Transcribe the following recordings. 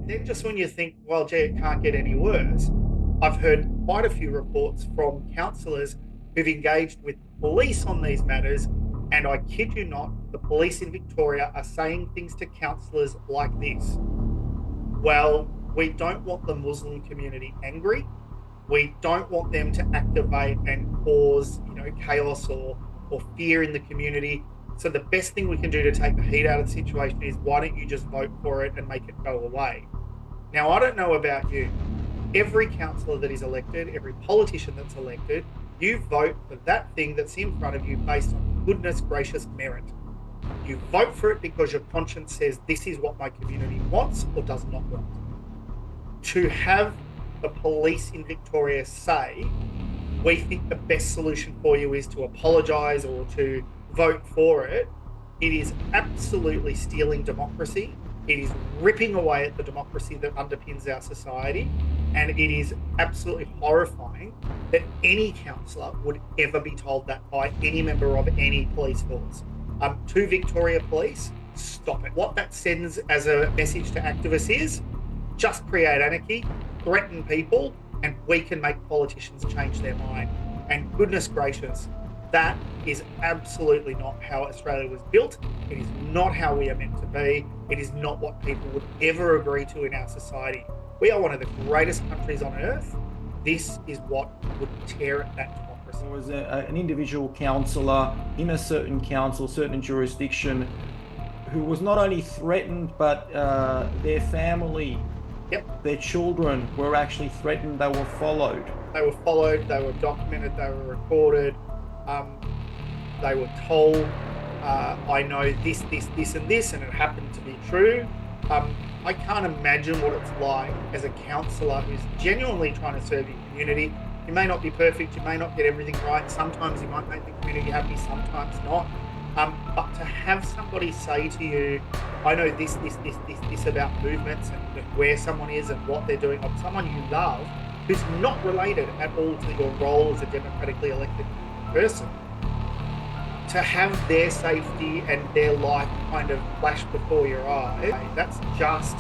Then just when you think, well, gee, it can't get any worse, I've heard quite a few reports from councillors who've engaged with police on these matters. And I kid you not, the police in Victoria are saying things to councillors like this. Well, we don't want the Muslim community angry. We don't want them to activate and cause, chaos or fear in the community. So the best thing we can do to take the heat out of the situation is why don't you just vote for it and make it go away? Now, I don't know about you. Every councillor that is elected, every politician that's elected, you vote for that thing that's in front of you based on goodness gracious merit. You vote for it because your conscience says this is what my community wants or does not want. To have the police in Victoria say, we think the best solution for you is to apologise or to vote for it, it is absolutely stealing democracy. It is ripping away at the democracy that underpins our society. And it is absolutely horrifying that any councillor would ever be told that by any member of any police force. To Victoria Police, stop it. What that sends as a message to activists is just create anarchy, threaten people, and we can make politicians change their mind. And goodness gracious, that is absolutely not how Australia was built. It is not how we are meant to be. It is not what people would ever agree to in our society. We are one of the greatest countries on earth. This is what would tear at that democracy. There was an individual councillor in a certain council, certain jurisdiction, who was not only threatened, but their family, their children were actually threatened. They were followed. They were followed, they were documented, they were recorded. They were told, I know this, and this, and it happened to be true. I can't imagine what it's like as a councillor who's genuinely trying to serve your community. You may not be perfect, you may not get everything right. Sometimes you might make the community happy, sometimes not. But to have somebody say to you, I know this about movements and where someone is and what they're doing, of someone you love, who's not related at all to your role as a democratically elected person, to have their safety and their life kind of flash before your eyes, that's just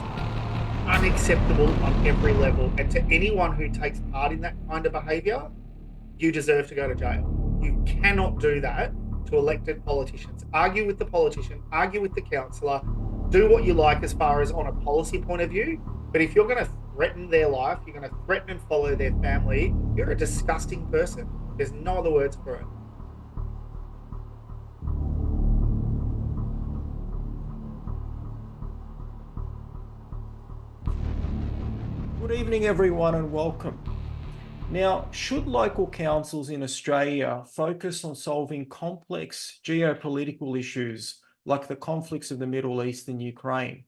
unacceptable on every level. And to anyone who takes part in that kind of behaviour, you deserve to go to jail. You cannot do that to elected politicians. Argue with the politician, argue with the councillor, do what you like as far as on a policy point of view. But if you're going to threaten their life, you're going to threaten and follow their family, you're a disgusting person. There's no other words for it. Good evening, everyone, and welcome. Now, should local councils in Australia focus on solving complex geopolitical issues like the conflicts of the Middle East and Ukraine?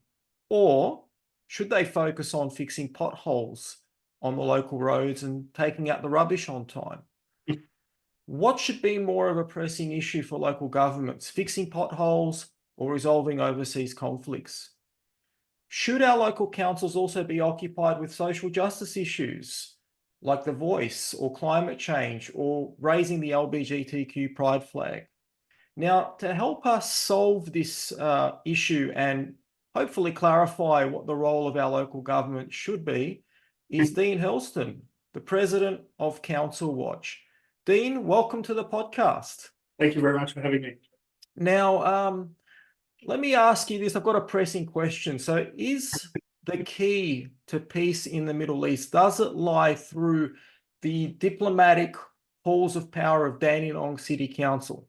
Or should they focus on fixing potholes on the local roads and taking out the rubbish on time? What should be more of a pressing issue for local governments, fixing potholes or resolving overseas conflicts? Should our local councils also be occupied with social justice issues like The Voice or climate change or raising the LGBTQ pride flag? Now, to help us solve this issue and hopefully clarify what the role of our local government should be is Dean Hurlston, the president of Council Watch. Dean, welcome to the podcast. Thank you very much for having me. Now, let me ask you this. I've got a pressing question. So is the key to peace in the Middle East, does it lie through the diplomatic halls of power of Dandenong City Council?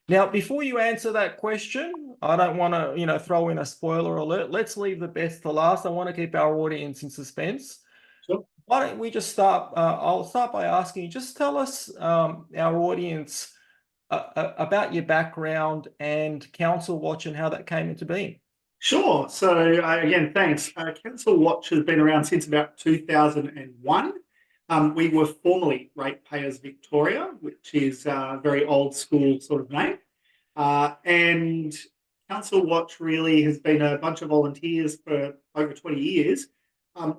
Now, before you answer that question, I don't want to, throw in a spoiler alert. Let's leave the best to last. I want to keep our audience in suspense. Sure. Why don't we just start? I'll start by asking you, just tell us, our audience, about your background and Council Watch and how that came into being. Sure. So again, thanks. Council Watch has been around since about 2001. We were formerly Ratepayers Victoria, which is a very old school sort of name. And Council Watch really has been a bunch of volunteers for over 20 years,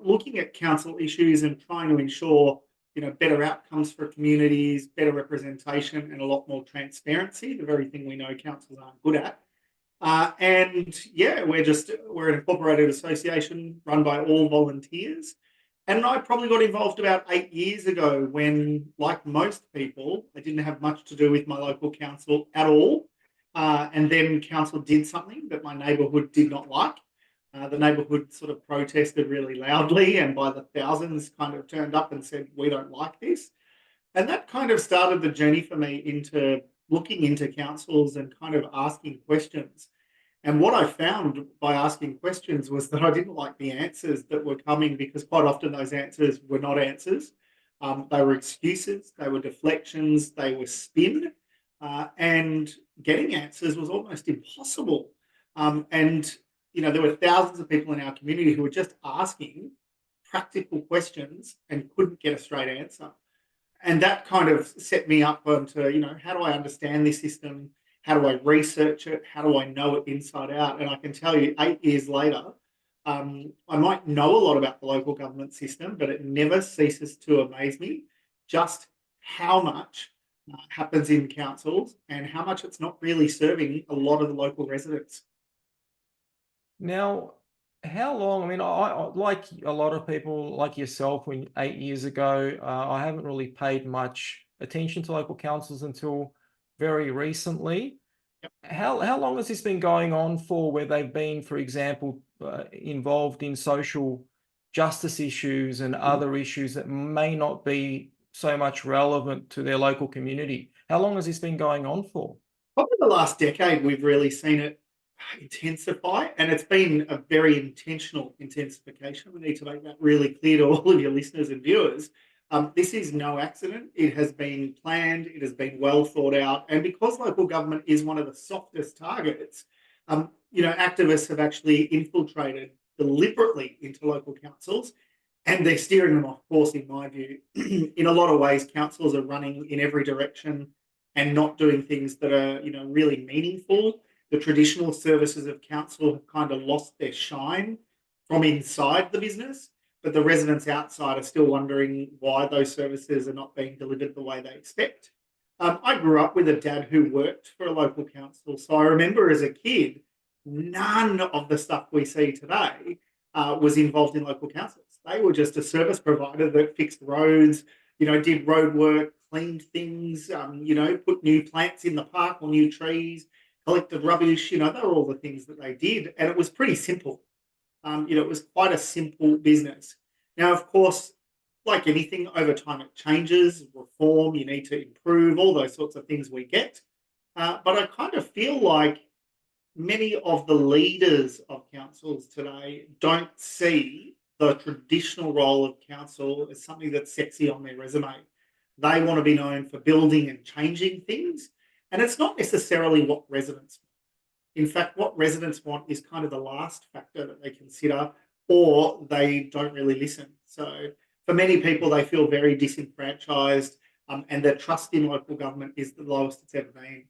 looking at council issues and trying to ensure better outcomes for communities, better representation, and a lot more transparency, the very thing we know councils aren't good at. And yeah, we're an incorporated association run by all volunteers. And I probably got involved about 8 years ago when, like most people, I didn't have much to do with my local council at all. And then council did something that my neighbourhood did not like. The neighbourhood sort of protested really loudly, and by the thousands kind of turned up and said, "We don't like this." And that kind of started the journey for me into looking into councils and kind of asking questions. And what I found by asking questions was that I didn't like the answers that were coming, because quite often those answers were not answers. They were excuses, they were deflections, they were spin, and getting answers was almost impossible. And there were thousands of people in our community who were just asking practical questions and couldn't get a straight answer. And that kind of set me up onto, how do I understand this system? How do I research it? How do I know it inside out? And I can tell you, 8 years later, I might know a lot about the local government system, but it never ceases to amaze me just how much happens in councils and how much it's not really serving a lot of the local residents. Now, how long? I mean, like a lot of people like yourself, when 8 years ago, I haven't really paid much attention to local councils until very recently. Yep. How long has this been going on for, where they've been, for example, involved in social justice issues and other issues that may not be so much relevant to their local community? How long has this been going on for? Probably the last decade, we've really seen it intensify, and it's been a very intentional intensification. We need to make that really clear to all of your listeners and viewers. This is no accident. It has been planned, it has been well thought out, and because local government is one of the softest targets, activists have actually infiltrated deliberately into local councils, and they're steering them off course, in my view. In a lot of ways, councils are running in every direction and not doing things that are, really meaningful. The traditional services of council have kind of lost their shine from inside the business, but the residents outside are still wondering why those services are not being delivered the way they expect. I grew up with a dad who worked for a local council, so I remember as a kid, none of the stuff we see today was involved in local councils. They were just a service provider that fixed roads, did road work, cleaned things, put new plants in the park or new trees, collected rubbish. They were all the things that they did, and it was pretty simple. It was quite a simple business. Now, of course, like anything, over time it changes, reform, you need to improve, all those sorts of things we get. But I kind of feel like many of the leaders of councils today don't see the traditional role of council as something that's sexy on their resume. They want to be known for building and changing things, and it's not necessarily what residents want. In fact, what residents want is kind of the last factor that they consider, or they don't really listen. So for many people, they feel very disenfranchised, and their trust in local government is the lowest it's ever been.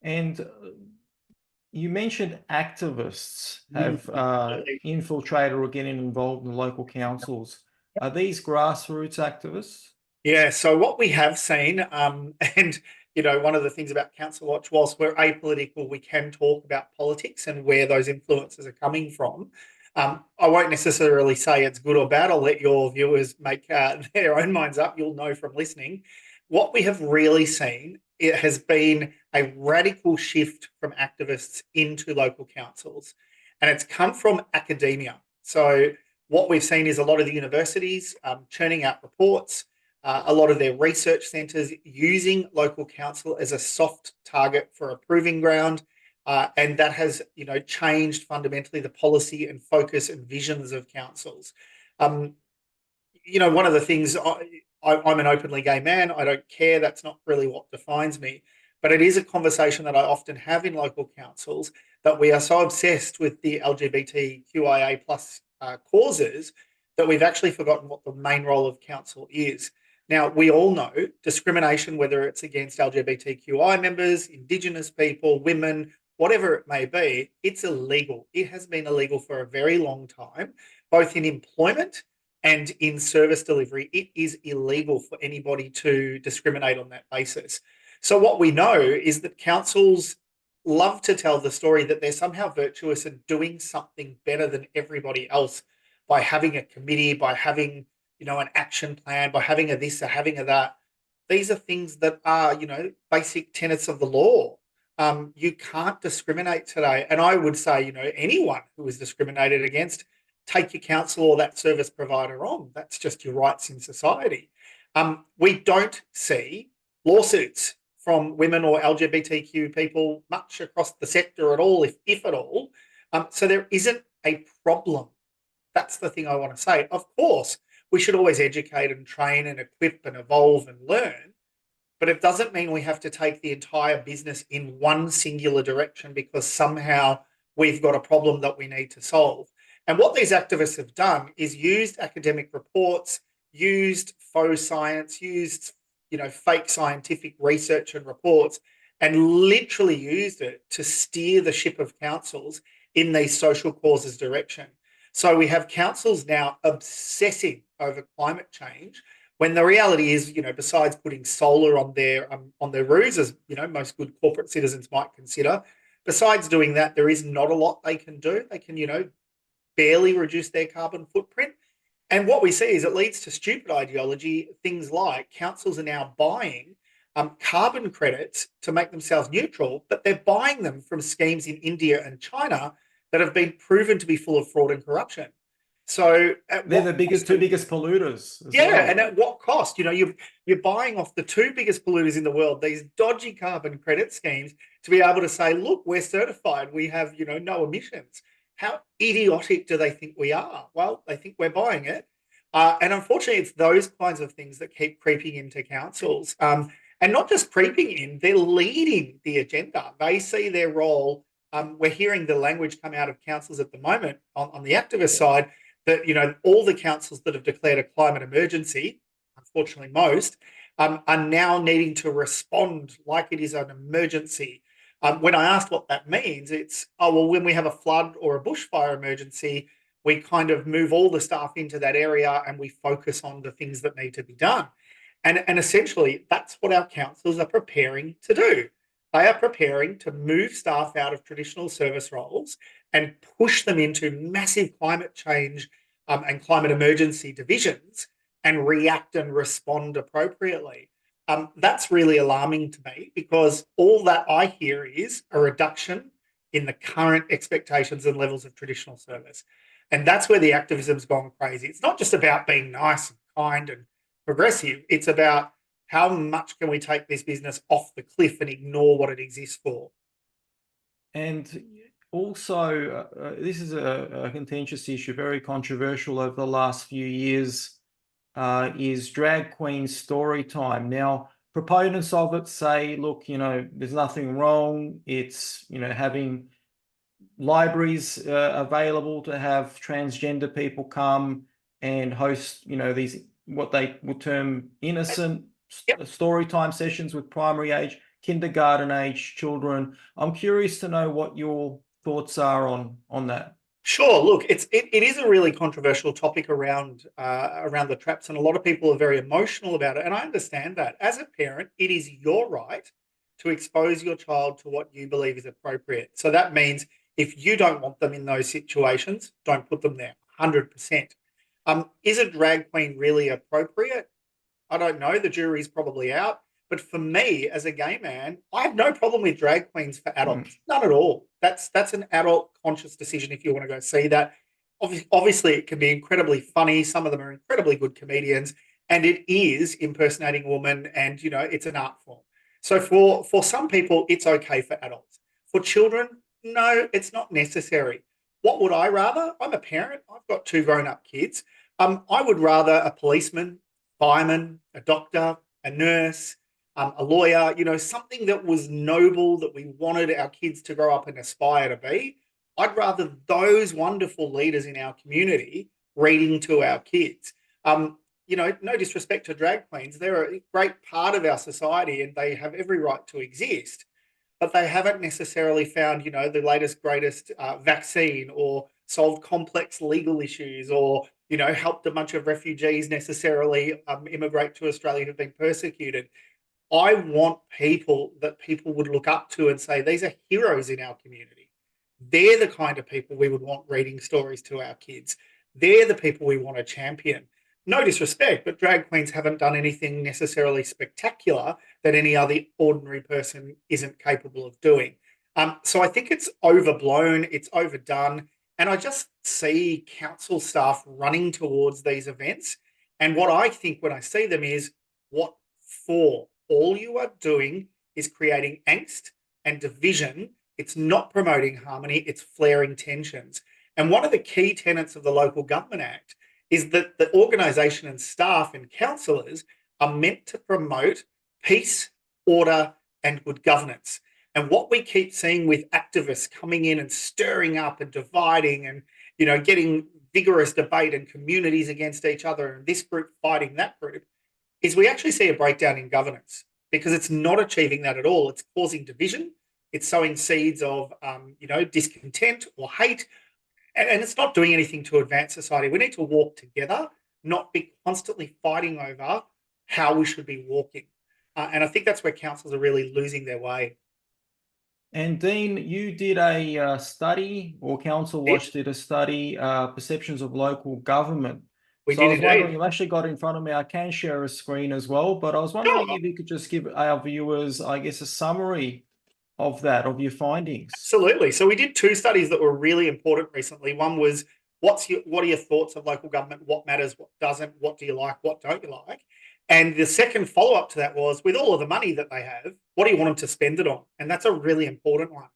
And you mentioned activists have infiltrated or getting involved in local councils. Are these grassroots activists? Yeah, so what we have seen, and one of the things about Council Watch, whilst we're apolitical, we can talk about politics and where those influences are coming from. I won't necessarily say it's good or bad. I'll let your viewers make their own minds up. You'll know from listening. What we have really seen, it has been a radical shift from activists into local councils, and it's come from academia. So what we've seen is a lot of the universities churning out reports, a lot of their research centres using local council as a soft target for a proving ground. And that has, changed fundamentally the policy and focus and visions of councils. One of the things, I'm an openly gay man. I don't care. That's not really what defines me. But it is a conversation that I often have in local councils, that we are so obsessed with the LGBTQIA plus causes that we've actually forgotten what the main role of council is. Now, we all know discrimination, whether it's against LGBTQI members, Indigenous people, women, whatever it may be, it's illegal. It has been illegal for a very long time, both in employment and in service delivery. It is illegal for anybody to discriminate on that basis. So what we know is that councils love to tell the story that they're somehow virtuous and doing something better than everybody else by having a committee, by having, an action plan, by having a this or having a that. These are things that are, basic tenets of the law. You can't discriminate today. And I would say, anyone who is discriminated against, take your council or that service provider on. That's just your rights in society. We don't see lawsuits from women or LGBTQ people much across the sector at all, if at all. So there isn't a problem. That's the thing I want to say. Of course, we should always educate and train and equip and evolve and learn, but it doesn't mean we have to take the entire business in one singular direction because somehow we've got a problem that we need to solve. And what these activists have done is used academic reports, used faux science, used fake scientific research and reports, and literally used it to steer the ship of councils in these social causes direction. So we have councils now obsessing over climate change when the reality is, besides putting solar on their roofs, as most good corporate citizens might consider, besides doing that, there is not a lot they can do. They can, barely reduce their carbon footprint. And what we see is it leads to stupid ideology, things like councils are now buying carbon credits to make themselves neutral, but they're buying them from schemes in India and China that have been proven to be full of fraud and corruption. So they're the two biggest polluters as well. And at what cost? You're buying off the two biggest polluters in the world, these dodgy carbon credit schemes, to be able to say, look, we're certified, we have, no emissions. How idiotic do they think we are? Well, they think we're buying it. And unfortunately, it's those kinds of things that keep creeping into councils. And not just creeping in, they're leading the agenda. They see their role. We're hearing the language come out of councils at the moment on the activist side that, all the councils that have declared a climate emergency, unfortunately most, are now needing to respond like it is an emergency. When I asked what that means, it's, when we have a flood or a bushfire emergency, we kind of move all the staff into that area and we focus on the things that need to be done. And essentially, that's what our councils are preparing to do. They are preparing to move staff out of traditional service roles and push them into massive climate change and climate emergency divisions and react and respond appropriately. That's really alarming to me because all that I hear is a reduction in the current expectations and levels of traditional service. And that's where the activism's gone crazy. It's not just about being nice and kind and progressive. It's about how much can we take this business off the cliff and ignore what it exists for. And also, this is a contentious issue, very controversial over the last few years, is drag queen story time. Now, proponents of it say, look, there's nothing wrong. It's, having libraries available to have transgender people come and host, these, what they would term innocent story time sessions with primary age, kindergarten age children. I'm curious to know what your thoughts are on that. Sure. Look, it is a really controversial topic around the traps, and a lot of people are very emotional about it. And I understand that. As a parent, it is your right to expose your child to what you believe is appropriate. So that means if you don't want them in those situations, don't put them there. 100%. Is a drag queen really appropriate? I don't know. The jury's probably out. But for me, as a gay man, I have no problem with drag queens for adults. None at all. That's an adult conscious decision if you want to go see that. Obviously, it can be incredibly funny. Some of them are incredibly good comedians, and it is impersonating a woman, and it's an art form. So for some people, it's okay for adults. For children, no, it's not necessary. What would I rather? I'm a parent. I've got 2 grown-up kids. I would rather a policeman, fireman, a doctor, a nurse, a lawyer, something that was noble, that we wanted our kids to grow up and aspire to be. I'd rather those wonderful leaders in our community reading to our kids. No disrespect to drag queens. They're a great part of our society and they have every right to exist, but they haven't necessarily found, the latest, greatest vaccine or solved complex legal issues or, helped a bunch of refugees necessarily immigrate to Australia who've been persecuted. I want people that people would look up to and say, these are heroes in our community. They're the kind of people we would want reading stories to our kids. They're the people we want to champion. No disrespect, but drag queens haven't done anything necessarily spectacular that any other ordinary person isn't capable of doing. So I think it's overblown, it's overdone, and I just see council staff running towards these events. And what I think when I see them is, what for? All you are doing is creating angst and division. It's not promoting harmony, it's flaring tensions. And one of the key tenets of the Local Government Act is that the organisation and staff and councillors are meant to promote peace, order, and good governance. And what we keep seeing with activists coming in and stirring up and dividing and, getting vigorous debate and communities against each other and this group fighting that group, is we actually see a breakdown in governance, because it's not achieving that at all. It's causing division. It's sowing seeds of, discontent or hate, and it's not doing anything to advance society. We need to walk together, not be constantly fighting over how we should be walking. And I think that's where councils are really losing their way. And Dean, you did a study, or Council Watch did a study, perceptions of local government. We So I did was wondering, indeed. you've actually got it in front of me. I can share a screen as well, but I was wondering Sure. if you could just give our viewers, I guess, a summary of that, of your findings. Absolutely. So we did two studies that were really important recently. One was, what are your thoughts of local government? What matters? What doesn't? What do you like? What don't you like? And the second follow-up to that was, with all of the money that they have, what do you want them to spend it on? And that's a really important one.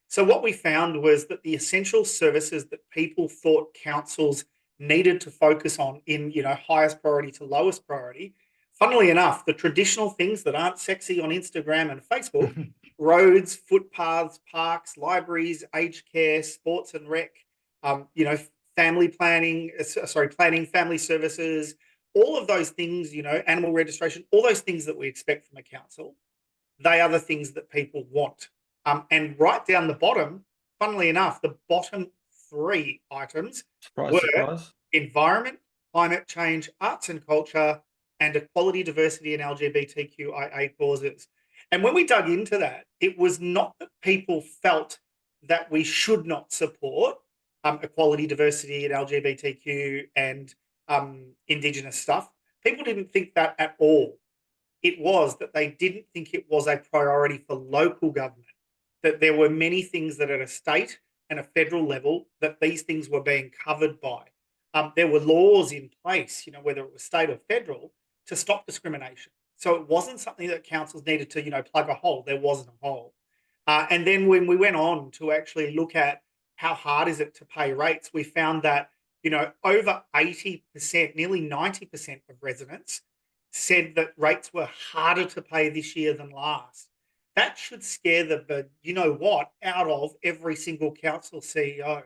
So what we found was that the essential services that people thought councils needed to focus on in, highest priority to lowest priority, funnily enough, the traditional things that aren't sexy on Instagram and Facebook, roads, footpaths, parks, libraries, aged care, sports and rec, family planning, planning family services, all of those things, animal registration, all those things that we expect from a council, they are the things that people want. And right down the bottom, funnily enough, the bottom three items Surprise, were surprise. environment, climate change, arts and culture, and equality, diversity, and LGBTQIA causes. And when we dug into that, it was not that people felt that we should not support equality, diversity, and LGBTQ and Indigenous stuff. People didn't think that at all. It was that they didn't think it was a priority for local government, that there were many things that at a state and a federal level that these things were being covered by. There were laws in place, whether it was state or federal, to stop discrimination. So it wasn't something that councils needed to, plug a hole. There wasn't a hole. And then when we went on to actually look at how hard is it to pay rates, we found that, over 80%, nearly 90% of residents said that rates were harder to pay this year than last. That should scare the out of every council CEO.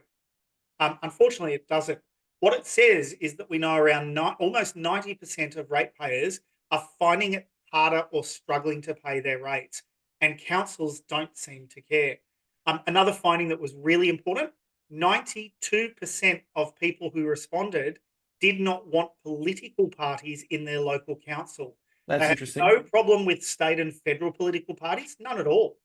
Unfortunately, it doesn't. What it says is that we know around almost 90% of ratepayers are finding it harder or struggling to pay their rates, and councils don't seem to care. Another finding that was really important, 92% of people who responded did not want political parties in their local council. They That's had interesting. no problem with state and federal political parties, none at all,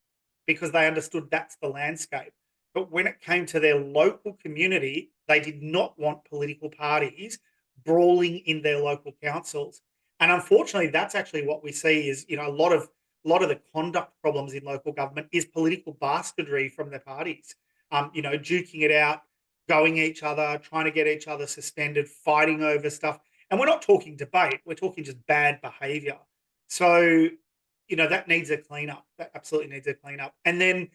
because they understood that's the landscape. But when it came to their local community, they did not want political parties brawling in their local councils. And unfortunately, that's actually what we see is, a lot of the conduct problems in local government is political bastardry from their parties. Duking it out, going each other, trying to get each other suspended, fighting over stuff. And we're not talking debate, we're talking just bad behavior. So, that needs a cleanup. That absolutely needs a cleanup. And then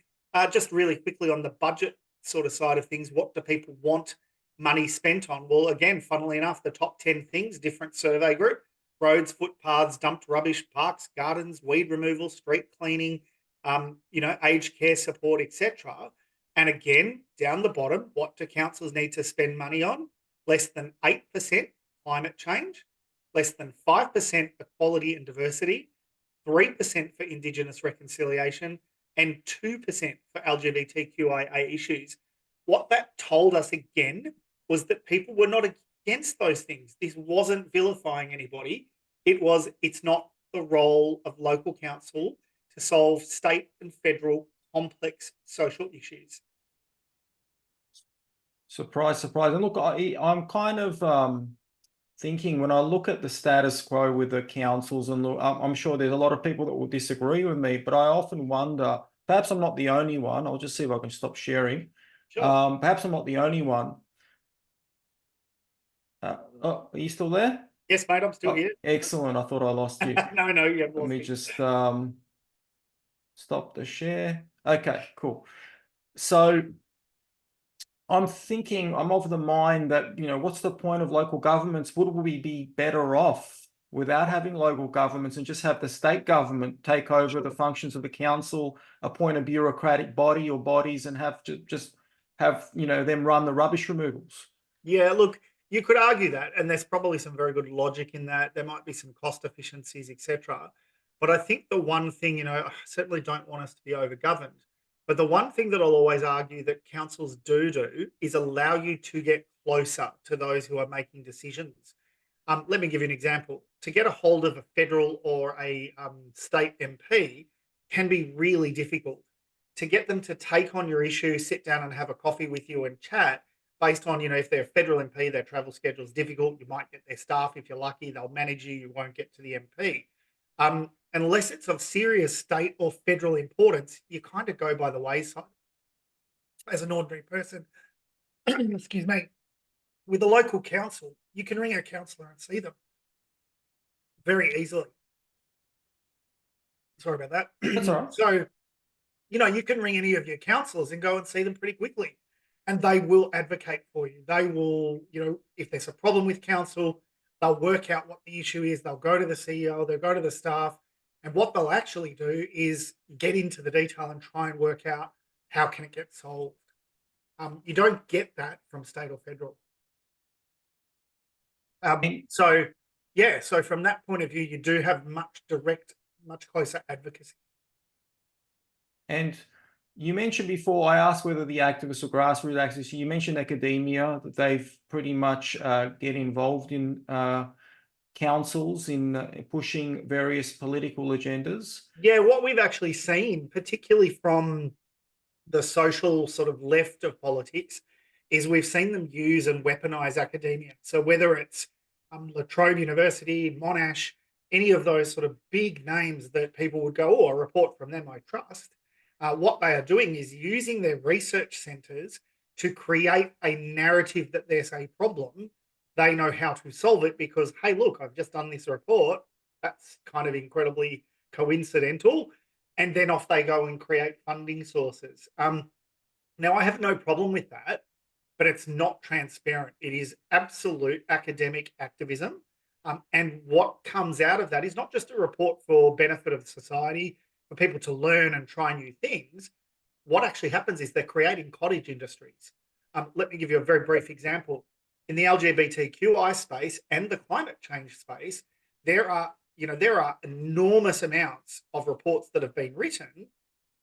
just really quickly on the budget sort of side of things, what do people want money spent on? Well, again, funnily enough, the top 10 things, different survey group: roads, footpaths, dumped rubbish, parks, gardens, weed removal, street cleaning, aged care support, etc. And again, down the bottom, what do councils need to spend money on? Less than 8% climate change, less than 5% equality and diversity, 3% for Indigenous reconciliation, and 2% for LGBTQIA issues. What that told us again was that people were not against those things. This wasn't vilifying anybody. It's not the role of local council to solve state and federal complex social issues? Surprise, surprise. And look, I'm kind of thinking when I look at the status quo with the councils, and look, I'm sure there's a lot of people that will disagree with me, but I often wonder, perhaps I'm not the only one. I'll just see if I can stop sharing. Sure. Perhaps I'm not the only one. Oh, are you still there? Yes, mate, I'm still Oh, here. excellent. I thought I lost you. No, you haven't Let lost me me. just stop the share. Okay, cool. So I'm thinking, I'm of the mind that, what's the point of local governments? Would we be better off without having local governments and just have the state government take over the functions of the council, appoint a bureaucratic body or bodies, and have to just have, them run the rubbish removals? Yeah, look, you could argue that, and there's probably some very good logic in that. There might be some cost efficiencies, etc. But I think the one thing, I certainly don't want us to be overgoverned. But the one thing that I'll always argue that councils do is allow you to get closer to those who are making decisions. Let me give you an example. To get a hold of a federal or a state MP can be really difficult. To get them to take on your issue, sit down and have a coffee with you and chat based on, if they're a federal MP, their travel schedule is difficult. You might get their staff. If you're lucky, they'll manage you. You won't get to the MP. Unless it's of serious state or federal importance, you kind of go by the wayside as an ordinary person. Excuse me. With a local council, you can ring a councillor and see them very easily. Sorry about that. That's all right. So, you can ring any of your councillors and go and see them pretty quickly, and they will advocate for you. They will, if there's a problem with council, they'll work out what the issue is. They'll go to the CEO, they'll go to the staff, and what they'll actually do is get into the detail and try and work out how can it get solved. You don't get that from state or federal. So from that point of view, you do have much closer advocacy. And you mentioned before, I asked whether the activists or grassroots activists, you mentioned academia, that they've pretty much get involved in councils in pushing various political agendas. Yeah, what we've actually seen, particularly from the social sort of left of politics, is we've seen them use and weaponize academia. So whether it's La Trobe University, Monash, any of those sort of big names that people would go, oh, a report from them I trust, what they are doing is using their research centres to create a narrative that there's a problem. They know how to solve it because, hey, look, I've just done this report. That's kind of incredibly coincidental. And then off they go and create funding sources. Now, I have no problem with that, but it's not transparent. It is absolute academic activism. And what comes out of that is not just a report for benefit of society, for people to learn and try new things. What actually happens is they're creating cottage industries. Let me give you a very brief example. In the LGBTQI space and the climate change space, there are enormous amounts of reports that have been written,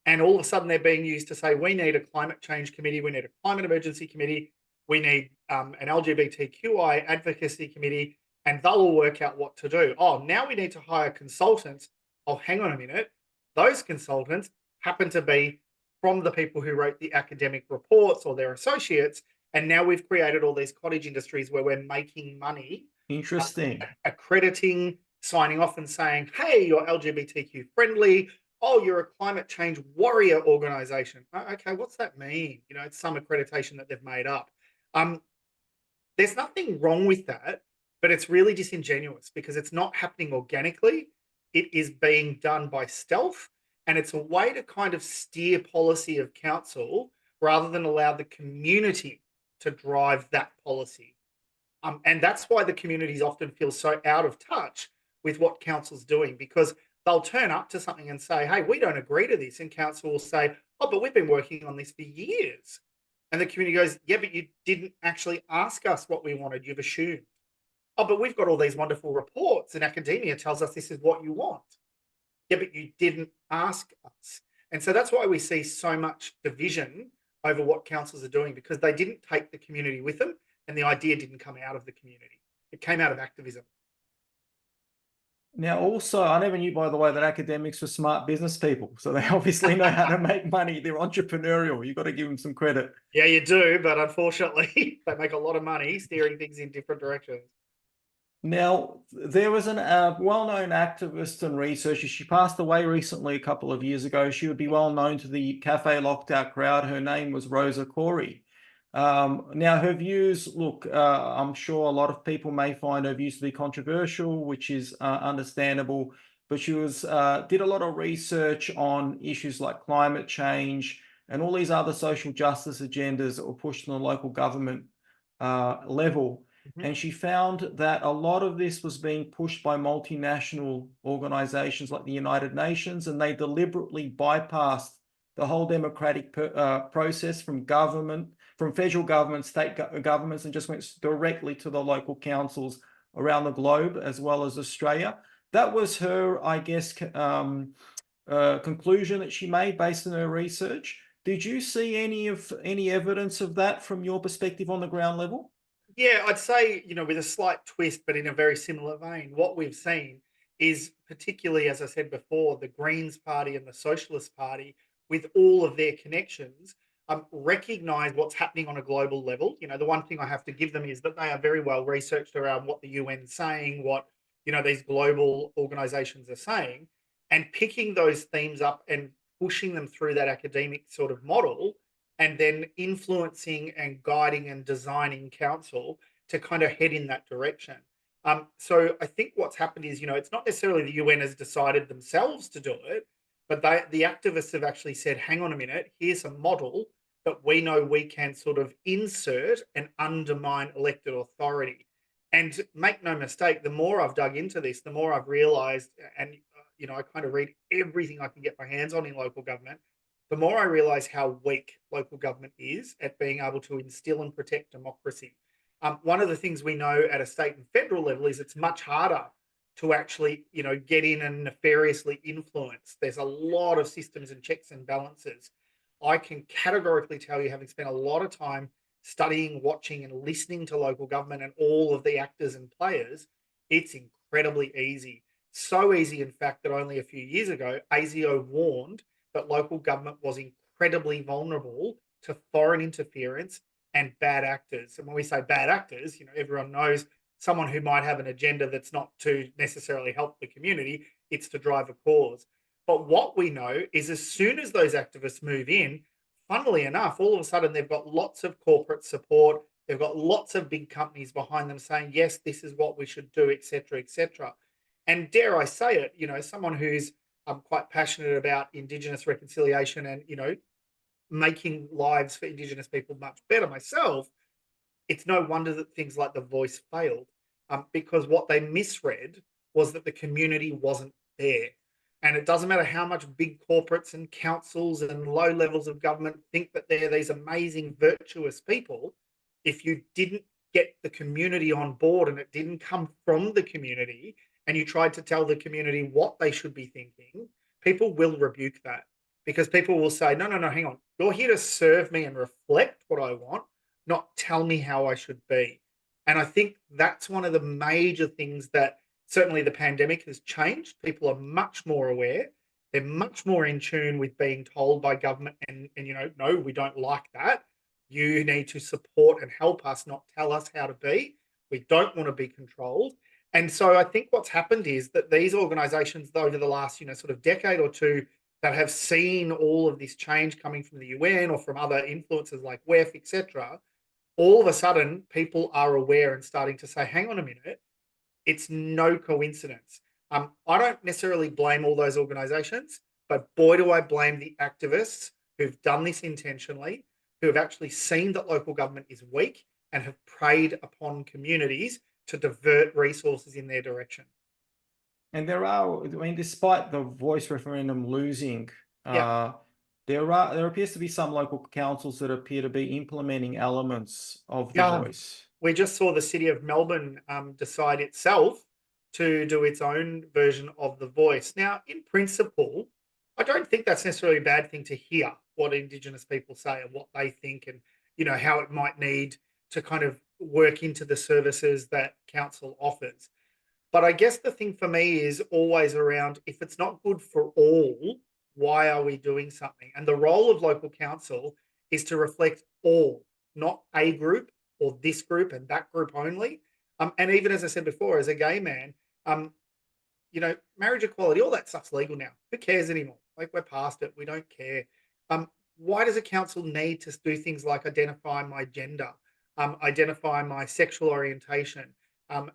and all of a sudden they're being used to say we need a climate change committee, we need a climate emergency committee, we need an LGBTQI advocacy committee, and they'll all work out what to do. Oh, now we need to hire consultants. Oh, hang on a minute. Those consultants happen to be from the people who wrote the academic reports or their associates, and now we've created all these cottage industries where we're making money. Interesting. Accrediting, signing off and saying, hey, you're LGBTQ friendly. Oh, you're a climate change warrior organization. Okay, what's that mean? It's some accreditation that they've made up. There's nothing wrong with that, but it's really disingenuous because it's not happening organically. It is being done by stealth, and it's a way to kind of steer policy of council rather than allow the community to drive that policy. And that's why the communities often feel so out of touch with what council's doing, because they'll turn up to something and say, hey, we don't agree to this. And council will say, oh, but we've been working on this for years. And the community goes, yeah, but you didn't actually ask us what we wanted. You've assumed. Oh, but we've got all these wonderful reports and academia tells us this is what you want. Yeah, but you didn't ask us. And so that's why we see so much division over what councils are doing, because they didn't take the community with them and the idea didn't come out of the community. It came out of activism. Now, also, I never knew, by the way, that academics were smart business people. So they obviously know how to make money. They're entrepreneurial. You've got to give them some credit. Yeah, you do, but unfortunately, they make a lot of money steering things in different directions. Now, there was a well-known activist and researcher. She passed away recently, a couple of years ago. She would be well known to the cafe locked out crowd. Her name was Rosa Corey. Now, her views, look, I'm sure a lot of people may find her views to be controversial, which is understandable. But she did a lot of research on issues like climate change and all these other social justice agendas that were pushed on the local government level. Mhm. And she found that a lot of this was being pushed by multinational organizations like the United Nations, and they deliberately bypassed the whole democratic process from government, from federal government, state governments, and just went directly to the local councils around the globe as well as Australia. That was her, I guess, conclusion that she made based on her research. Did you see any evidence of that from your perspective on the ground level? Yeah, I'd say, with a slight twist, but in a very similar vein, what we've seen is particularly, as I said before, the Greens Party and the Socialist Party, with all of their connections, recognize what's happening on a global level. The one thing I have to give them is that they are very well researched around what the UN's saying, what, these global organizations are saying, and picking those themes up and pushing them through that academic sort of model and then influencing and guiding and designing council to kind of head in that direction. So I think what's happened is, it's not necessarily the UN has decided themselves to do it, but the activists have actually said, hang on a minute, here's a model that we know we can sort of insert and undermine elected authority. And make no mistake, the more I've dug into this, the more I've realized, and I kind of read everything I can get my hands on in local government, the more I realize how weak local government is at being able to instill and protect democracy. One of the things we know at a state and federal level is it's much harder to actually, get in and nefariously influence. There's a lot of systems and checks and balances. I can categorically tell you, having spent a lot of time studying, watching, and listening to local government and all of the actors and players, it's incredibly easy. So easy, in fact, that only a few years ago, ASIO warned that local government was incredibly vulnerable to foreign interference and bad actors. And when we say bad actors, everyone knows someone who might have an agenda that's not to necessarily help the community, it's to drive a cause. But what we know is as soon as those activists move in, funnily enough, all of a sudden they've got lots of corporate support. They've got lots of big companies behind them saying, yes, this is what we should do, etc., etc. And dare I say it, someone who's quite passionate about Indigenous reconciliation and, making lives for Indigenous people much better myself, it's no wonder that things like The Voice failed, because what they misread was that the community wasn't there. And it doesn't matter how much big corporates and councils and low levels of government think that they're these amazing, virtuous people. If you didn't get the community on board and it didn't come from the community, and you tried to tell the community what they should be thinking, people will rebuke that because people will say, no, no, no, hang on. You're here to serve me and reflect what I want, not tell me how I should be. And I think that's one of the major things that certainly the pandemic has changed. People are much more aware. They're much more in tune with being told by government and no, we don't like that. You need to support and help us, not tell us how to be. We don't want to be controlled. And so I think what's happened is that these organizations over the last, sort of decade or two that have seen all of this change coming from the UN or from other influences like WEF, etc., all of a sudden people are aware and starting to say, hang on a minute, it's no coincidence. I don't necessarily blame all those organizations, but boy, do I blame the activists who've done this intentionally, who have actually seen that local government is weak and have preyed upon communities to divert resources in their direction. And I mean, despite the voice referendum losing, Yeah. there appears to be some local councils that appear to be implementing elements of the Yeah. voice. We just saw the city of Melbourne decide itself to do its own version of the voice. Now, in principle, I don't think that's necessarily a bad thing to hear what Indigenous people say and what they think and, how it might need to kind of work into the services that council offers. But I guess the thing for me is always around, if it's not good for all, why are we doing something? And the role of local council is to reflect all, not a group or this group and that group only. And even as I said before, as a gay man, um, marriage equality, all that stuff's legal now. Who cares anymore? Like, we're past it. We don't care. Why does a council need to do things like identify my gender, identify my sexual orientation,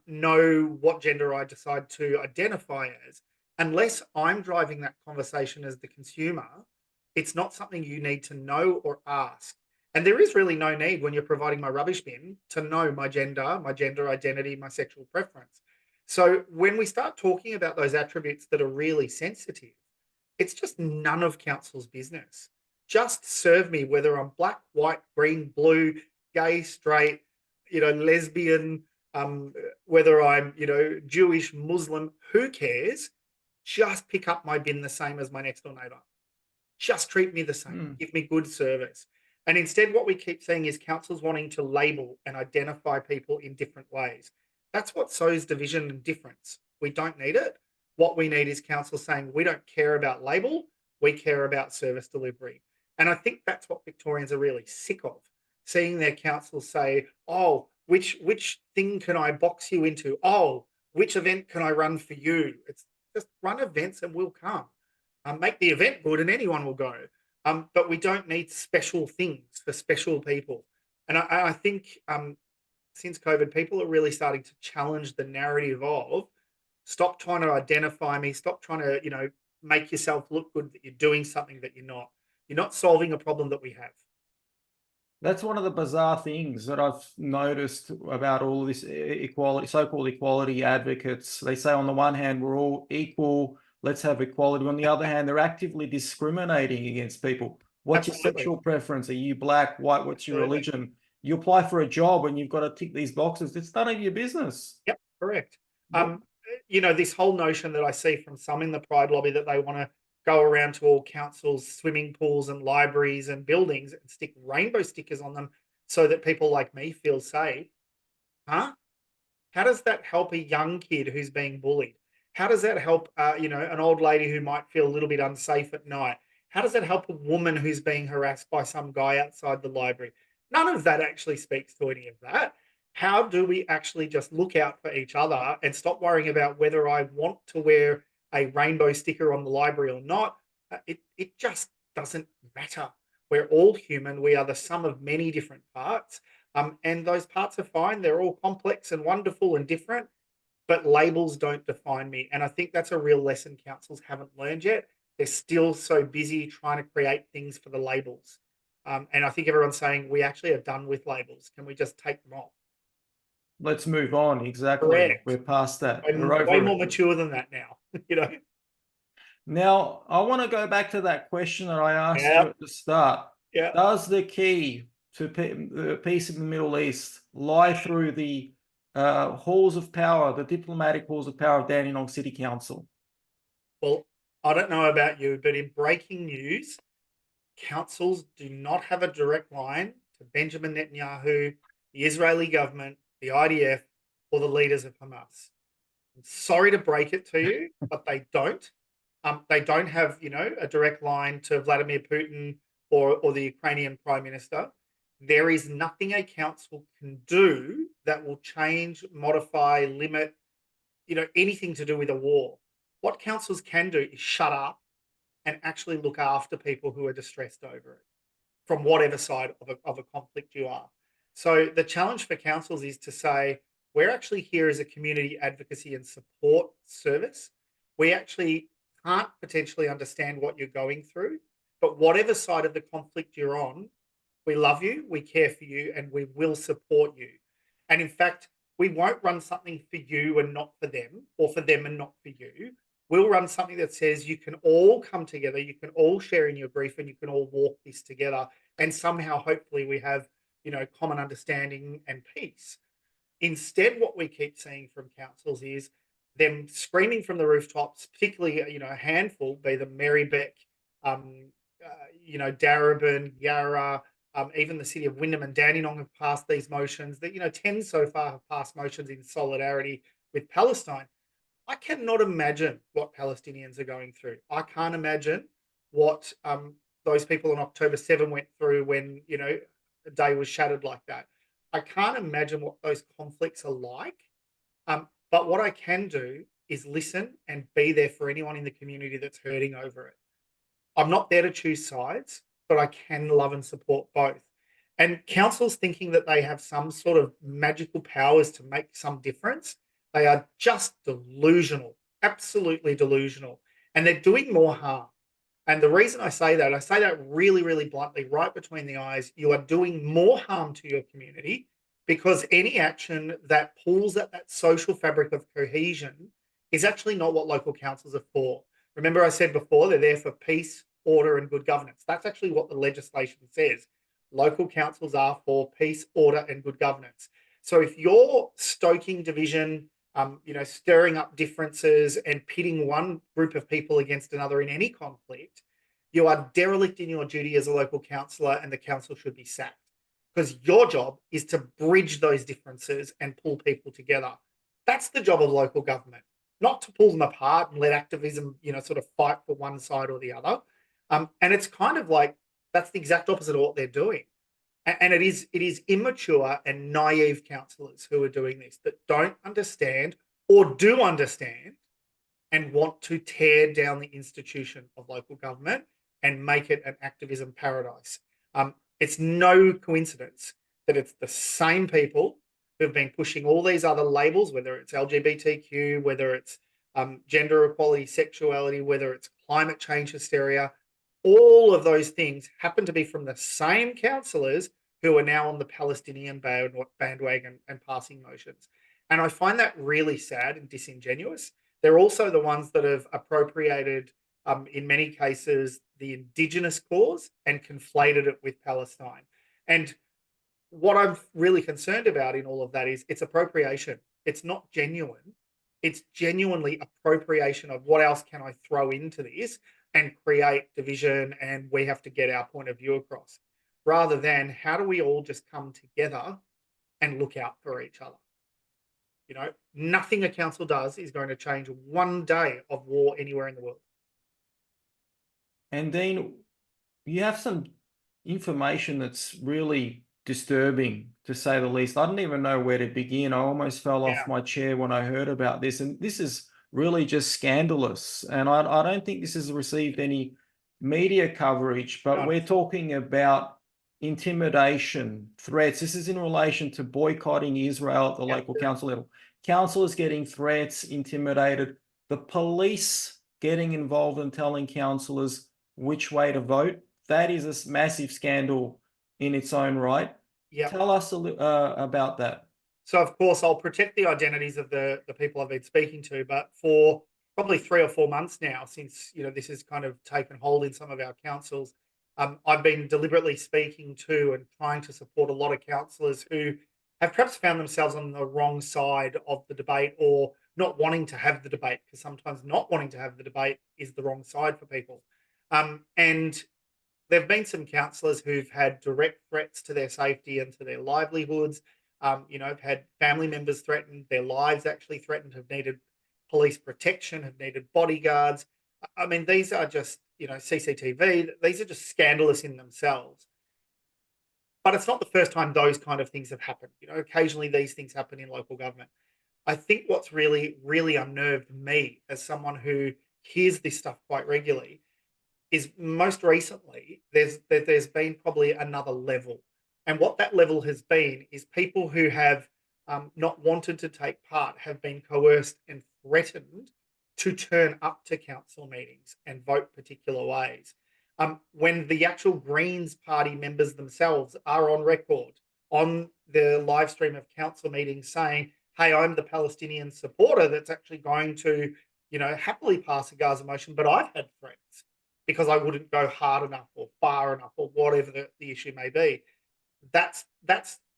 know what gender I decide to identify as? Unless I'm driving that conversation as the consumer, it's not something you need to know or ask. And there is really no need when you're providing my rubbish bin to know my gender identity, my sexual preference. So when we start talking about those attributes that are really sensitive, it's just none of council's business. Just serve me whether I'm black, white, green, blue, gay, straight, lesbian, whether I'm, Jewish, Muslim, who cares? Just pick up my bin the same as my next door neighbor. Just treat me the same. Give me good service. And instead, what we keep seeing is councils wanting to label and identify people in different ways. That's what sows division and difference. We don't need it. What we need is council saying, we don't care about label, we care about service delivery. And I think that's what Victorians are really sick of, seeing their councils say, oh, which thing can I box you into? Oh, which event can I run for you? It's just run events and we'll come. Make the event good and anyone will go. But we don't need special things for special people. And I think since COVID, people are really starting to challenge the narrative of stop trying to identify me, stop trying to, make yourself look good that you're doing something that you're not. You're not solving a problem that we have. That's one of the bizarre things that I've noticed about all of this equality, so-called equality advocates. They say on the one hand, we're all equal, let's have equality. On the other hand, they're actively discriminating against people. What's your sexual preference? Are you black, white? What's your religion? You apply for a job and you've got to tick these boxes. It's none of your business. Yep, correct. This whole notion that I see from some in the Pride lobby that they want to go around to all councils, swimming pools and libraries and buildings and stick rainbow stickers on them so that people like me feel safe. Huh? How does that help a young kid who's being bullied? How does that help, an old lady who might feel a little bit unsafe at night? How does that help a woman who's being harassed by some guy outside the library? None of that actually speaks to any of that. How do we actually just look out for each other and stop worrying about whether I want to wear a rainbow sticker on the library or not? It just doesn't matter. We're all human. We are the sum of many different parts. And those parts are fine. They're all complex and wonderful and different, but labels don't define me. And I think that's a real lesson councils haven't learned yet. They're still so busy trying to create things for the labels. And I think everyone's saying we actually are done with labels. Can we just take them off? Let's move on. Exactly. Correct. We're past that. I'm We're over way it. more mature than that now. Now, I want to go back to that question that I asked you at the start. Yeah. Does the key to peace in the Middle East lie through the halls of power, the diplomatic halls of power of Dandenong City Council? Well, I don't know about you, but in breaking news, councils do not have a direct line to Benjamin Netanyahu, the Israeli government, the IDF, or the leaders of Hamas. I'm sorry to break it to you, but they don't. They don't have, a direct line to Vladimir Putin or the Ukrainian prime minister. There is nothing a council can do that will change, modify, limit, anything to do with a war. What councils can do is shut up and actually look after people who are distressed over it from whatever side of a conflict you are. So the challenge for councils is to say, we're actually here as a community advocacy and support service. We actually can't potentially understand what you're going through, but whatever side of the conflict you're on, we love you, we care for you, and we will support you. And in fact, we won't run something for you and not for them, or for them and not for you. We'll run something that says you can all come together, you can all share in your grief, and you can all walk this together. And somehow, hopefully, we have, common understanding and peace. Instead, what we keep seeing from councils is them screaming from the rooftops, particularly, a handful, be them Marybeck, Darebin, Yarra, even the city of Wyndham and Dandenong have passed these motions. That 10 so far have passed motions in solidarity with Palestine. I cannot imagine what Palestinians are going through. I can't imagine what those people on October 7 went through when, a day was shattered like that. I can't imagine what those conflicts are like. But what I can do is listen and be there for anyone in the community that's hurting over it. I'm not there to choose sides, but I can love and support both. And councils thinking that they have some sort of magical powers to make some difference, they are just delusional, absolutely delusional. And they're doing more harm. And the reason I say that really, really bluntly, right between the eyes, you are doing more harm to your community because any action that pulls at that social fabric of cohesion is actually not what local councils are for. Remember, I said before, they're there for peace, order, and good governance. That's actually what the legislation says. Local councils are for peace, order, and good governance. So if you're stoking division, stirring up differences and pitting one group of people against another in any conflict, you are derelict in your duty as a local councillor, and the council should be sacked. Because your job is to bridge those differences and pull people together. That's the job of local government, not to pull them apart and let activism, sort of fight for one side or the other. And it's kind of like that's the exact opposite of what they're doing. And it is immature and naive councillors who are doing this that don't understand or do understand and want to tear down the institution of local government and make it an activism paradise. It's no coincidence that it's the same people who've been pushing all these other labels, whether it's LGBTQ, whether it's gender equality, sexuality, whether it's climate change hysteria. All of those things happen to be from the same councillors who are now on the Palestinian bandwagon and passing motions. And I find that really sad and disingenuous. They're also the ones that have appropriated, in many cases, the indigenous cause and conflated it with Palestine. And what I'm really concerned about in all of that is it's appropriation. It's not genuine. It's genuinely appropriation of what else can I throw into this and create division, and we have to get our point of view across, rather than how do we all just come together and look out for each other. Nothing a council does is going to change one day of war anywhere in the world. And Dean, you have some information that's really disturbing, to say the least. I didn't even know where to begin. I almost fell off my chair when I heard about this. And this is really just scandalous. And I don't think this has received any media coverage, but we're talking about intimidation, threats. This is in relation to boycotting Israel at the local council level. Councillors getting threats, intimidated, the police getting involved and telling councillors which way to vote. That is a massive scandal in its own right. Tell us about that. So, of course, I'll protect the identities of the people I've been speaking to, but for probably 3 or 4 months now, since this has kind of taken hold in some of our councils, I've been deliberately speaking to and trying to support a lot of councillors who have perhaps found themselves on the wrong side of the debate, or not wanting to have the debate, because sometimes not wanting to have the debate is the wrong side for people. And there have been some councillors who've had direct threats to their safety and to their livelihoods. Have had family members threatened, their lives actually threatened, have needed police protection, have needed bodyguards. I mean, these are just, CCTV, these are just scandalous in themselves. But it's not the first time those kind of things have happened. Occasionally these things happen in local government. I think what's really, really unnerved me as someone who hears this stuff quite regularly is most recently there's been probably another level. And what that level has been is people who have not wanted to take part have been coerced and threatened to turn up to council meetings and vote particular ways. When the actual Greens Party members themselves are on record on the live stream of council meetings saying, hey, I'm the Palestinian supporter that's actually going to, happily pass a Gaza motion, but I've had threats because I wouldn't go hard enough or far enough or whatever the issue may be. That's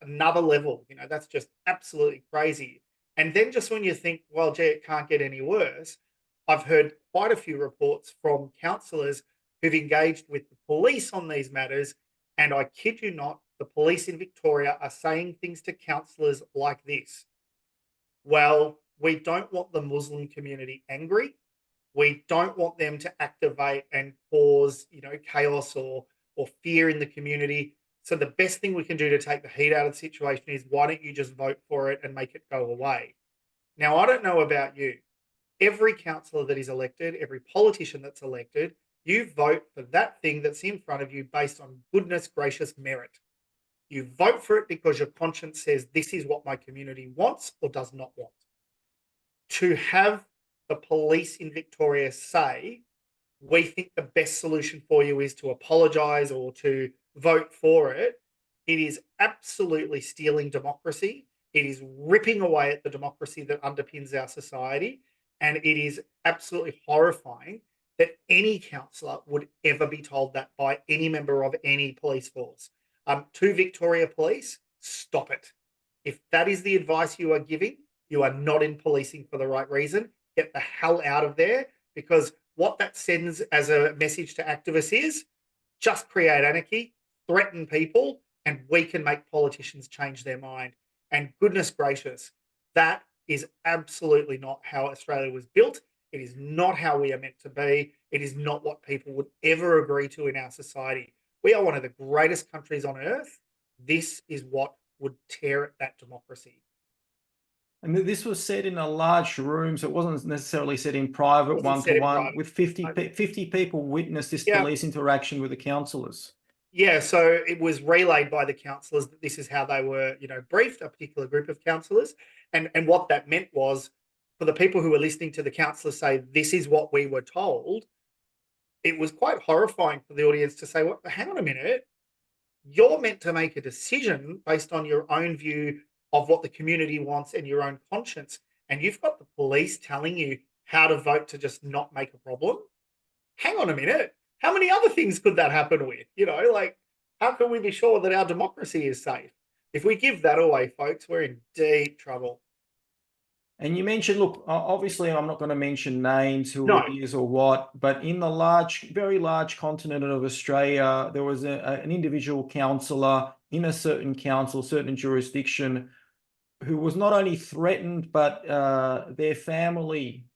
another level. That's just absolutely crazy. And then just when you think, well, gee, it can't get any worse, I've heard quite a few reports from councillors who've engaged with the police on these matters. And I kid you not, the police in Victoria are saying things to councillors like this. Well, We don't want the Muslim community angry. We don't want them to activate and cause, chaos or fear in the community. So the best thing we can do to take the heat out of the situation is, why don't you just vote for it and make it go away? Now, I don't know about you. Every councillor that is elected, every politician that's elected, you vote for that thing that's in front of you based on goodness gracious merit. You vote for it because your conscience says this is what my community wants or does not want. To have the police in Victoria say, we think the best solution for you is to apologise or to vote for it, it is absolutely stealing democracy. It is ripping away at the democracy that underpins our society. And it is absolutely horrifying that any councillor would ever be told that by any member of any police force. To Victoria Police, stop it. If that is the advice you are giving, you are not in policing for the right reason. Get the hell out of there, because what that sends as a message to activists is just create anarchy, threaten people, and we can make politicians change their mind. And goodness gracious, that is absolutely not how Australia was built. It is not how we are meant to be. It is not what people would ever agree to in our society. We are one of the greatest countries on earth. This is what would tear at that democracy. And this was said in a large room, so it wasn't necessarily said in private, one-to-one, with 50 people witnessed this police interaction with the councillors. Yeah, so it was relayed by the councillors that this is how they were, briefed, a particular group of councillors. And what that meant was, for the people who were listening to the councillors say, this is what we were told, it was quite horrifying for the audience to say, well, hang on a minute, you're meant to make a decision based on your own view of what the community wants and your own conscience. And you've got the police telling you how to vote to just not make a problem. Hang on a minute. How many other things could that happen with? How can we be sure that our democracy is safe? If we give that away, folks, we're in deep trouble. And you mentioned, look, obviously I'm not going to mention names, who No. it is or what, but in the very large continent of Australia, there was an individual councillor in a certain council, certain jurisdiction, who was not only threatened, but their family,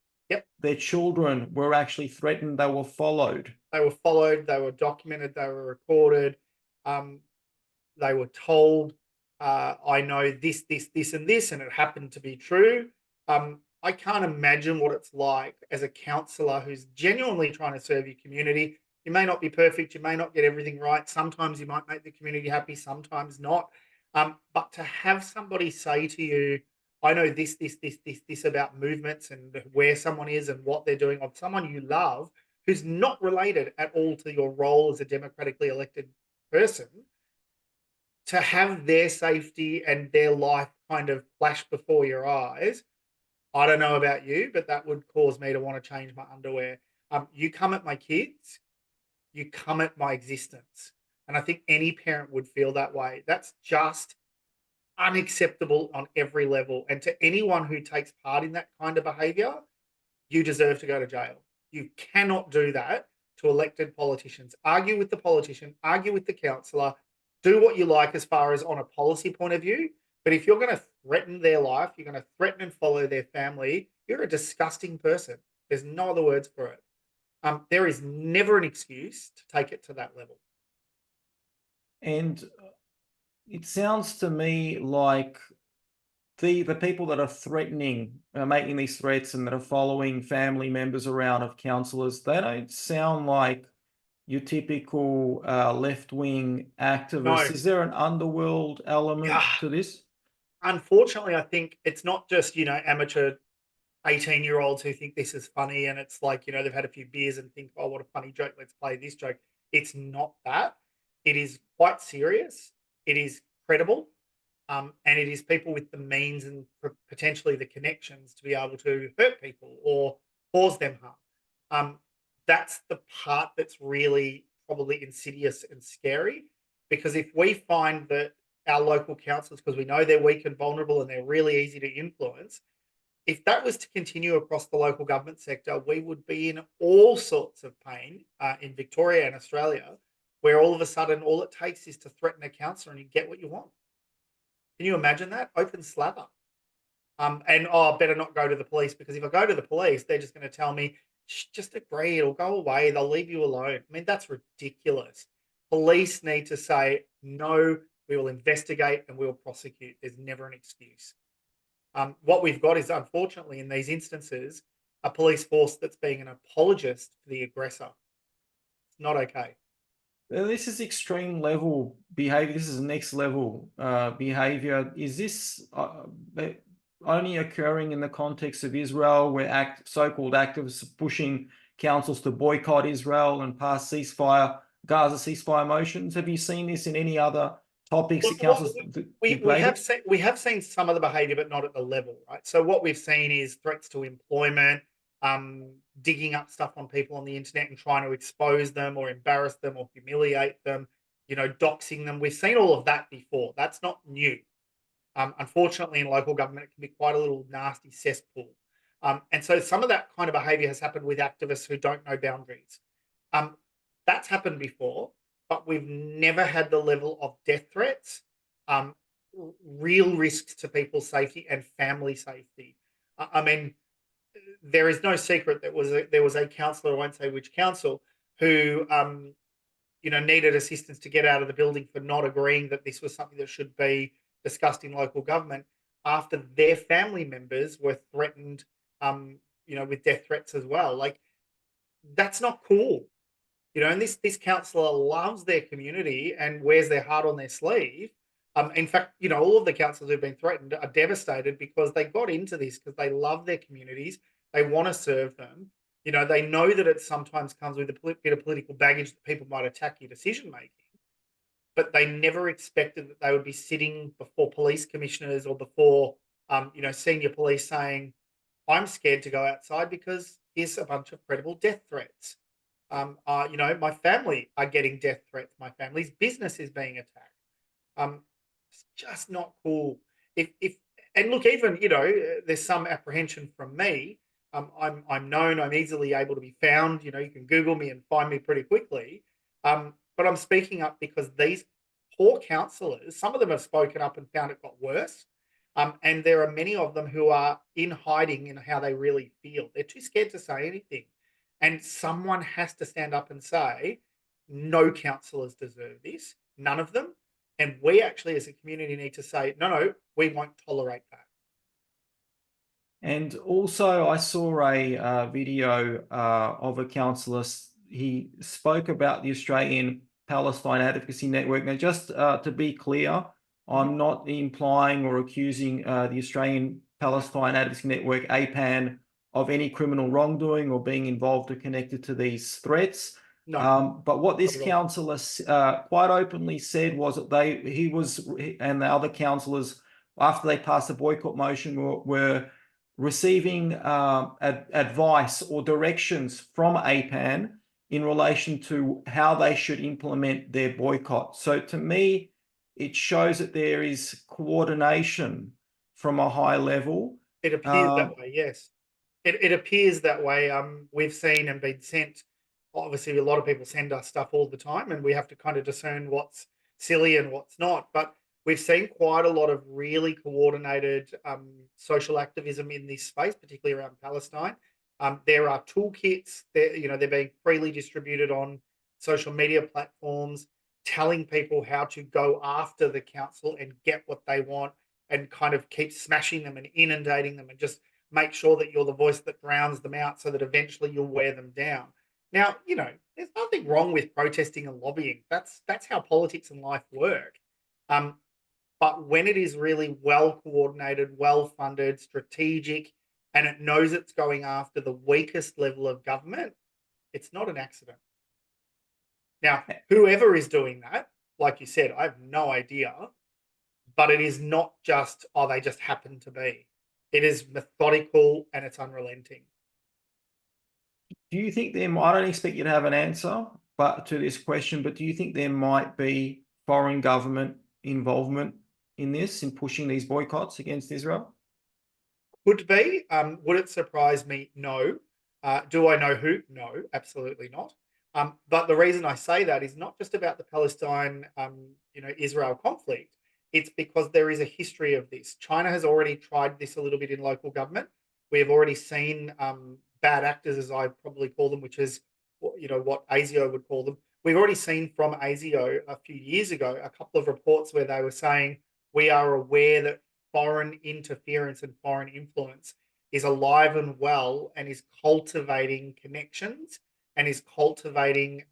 their children were actually threatened. They were followed. They were documented, they were recorded. They were told, I know this, and this, and it happened to be true. I can't imagine what it's like as a councillor who's genuinely trying to serve your community. You may not be perfect, you may not get everything right. Sometimes you might make the community happy, sometimes not. But to have somebody say to you, I know this about movements and where someone is and what they're doing, of someone you love who's not related at all to your role as a democratically elected person, to have their safety and their life kind of flash before your eyes, I don't know about you, but that would cause me to want to change my underwear. You come at my kids, you come at my existence. And I think any parent would feel that way. That's just unacceptable on every level. And to anyone who takes part in that kind of behavior, you deserve to go to jail. You cannot do that to elected politicians. Argue with the politician, argue with the councillor, do what you like as far as on a policy point of view. But if you're going to threaten their life, you're going to threaten and follow their family, you're a disgusting person. There's no other words for it. There is never an excuse to take it to that level. And it sounds to me like the people that are threatening, making these threats and that are following family members around of councillors, they don't sound like your typical left-wing activists. No. Is there an underworld element to this? Unfortunately, I think it's not just, amateur 18-year-olds who think this is funny and it's like, they've had a few beers and think, oh, what a funny joke, let's play this joke. It's not that. It is quite serious. It is credible. And it is people with the means and potentially the connections to be able to hurt people or cause them harm. That's the part that's really probably insidious and scary, because if we find that our local councils, because we know they're weak and vulnerable and they're really easy to influence, if that was to continue across the local government sector, we would be in all sorts of pain in Victoria and Australia, where all of a sudden all it takes is to threaten a councillor and you get what you want. Can you imagine that? Open slather. And I better not go to the police, because if I go to the police, they're just going to tell me, just agree, it'll go away, they'll leave you alone. I mean, that's ridiculous. Police need to say, no, we will investigate and we will prosecute. There's never an excuse. What we've got is, unfortunately, in these instances, a police force that's being an apologist for the aggressor. It's not okay. This is extreme level behavior. This is next level behavior. Is this only occurring in the context of Israel, where so-called activists are pushing councils to boycott Israel and pass Gaza ceasefire motions? Have you seen this in any other topics that councils debated? We have seen some of the behaviour, but not at the level, right? So what we've seen is threats to employment, digging up stuff on people on the internet and trying to expose them or embarrass them or humiliate them, doxing them. We've seen all of that before. That's not new. Unfortunately, in local government, it can be quite a little nasty cesspool. And so some of that kind of behaviour has happened with activists who don't know boundaries. That's happened before, but we've never had the level of death threats, real risks to people's safety and family safety. I mean, there is no secret that there was a councillor, I won't say which council, who needed assistance to get out of the building for not agreeing that this was something that should be discussed in local government, after their family members were threatened, with death threats as well. Like, that's not cool. And this councillor loves their community and wears their heart on their sleeve. In fact, all of the councillors who've been threatened are devastated because they got into this because they love their communities. They want to serve them. They know that it sometimes comes with a bit of political baggage that people might attack your decision making, but they never expected that they would be sitting before police commissioners or before, senior police saying, I'm scared to go outside because here's a bunch of credible death threats. My family are getting death threats. My family's business is being attacked. It's just not cool. And look, even there's some apprehension from me. I'm known. I'm easily able to be found. You can Google me and find me pretty quickly. But I'm speaking up because these poor councillors, some of them have spoken up and found it got worse. And there are many of them who are in hiding in how they really feel. They're too scared to say anything. And someone has to stand up and say, no councillors deserve this, none of them. And we actually, as a community, need to say, no, we won't tolerate that. And also, I saw a video of a councillor. He spoke about the Australian Palestine Advocacy Network. Now, just to be clear, I'm not implying or accusing the Australian Palestine Advocacy Network, APAN, of any criminal wrongdoing or being involved or connected to these threats. No. But what this councillor quite openly said was that he and the other councillors, after they passed the boycott motion, were receiving advice or directions from APAN in relation to how they should implement their boycott. So to me, it shows that there is coordination from a high level. It appears that way, yes. It appears that way. We've seen and been sent, obviously a lot of people send us stuff all the time and we have to kind of discern what's silly and what's not. But we've seen quite a lot of really coordinated social activism in this space, particularly around Palestine. There are toolkits that, they're being freely distributed on social media platforms, telling people how to go after the council and get what they want and kind of keep smashing them and inundating them and just make sure that you're the voice that drowns them out so that eventually you'll wear them down. Now, there's nothing wrong with protesting and lobbying. That's how politics and life work. But when it is really well coordinated, well funded, strategic, and it knows it's going after the weakest level of government, it's not an accident. Now, whoever is doing that, like you said, I have no idea, but it is not just, they just happen to be. It is methodical and it's unrelenting. Do you think I don't expect you to have an answer to this question, but do you think there might be foreign government involvement in this, in pushing these boycotts against Israel? Could be. Would it surprise me? No. Do I know who? No, absolutely not. But the reason I say that is not just about the Palestine, Israel conflict. It's because there is a history of this. China has already tried this a little bit in local government. We have already seen bad actors, as I probably call them, which is what ASIO would call them. We've already seen from ASIO a few years ago a couple of reports where they were saying we are aware that foreign interference and foreign influence is alive and well and is cultivating connections and is cultivating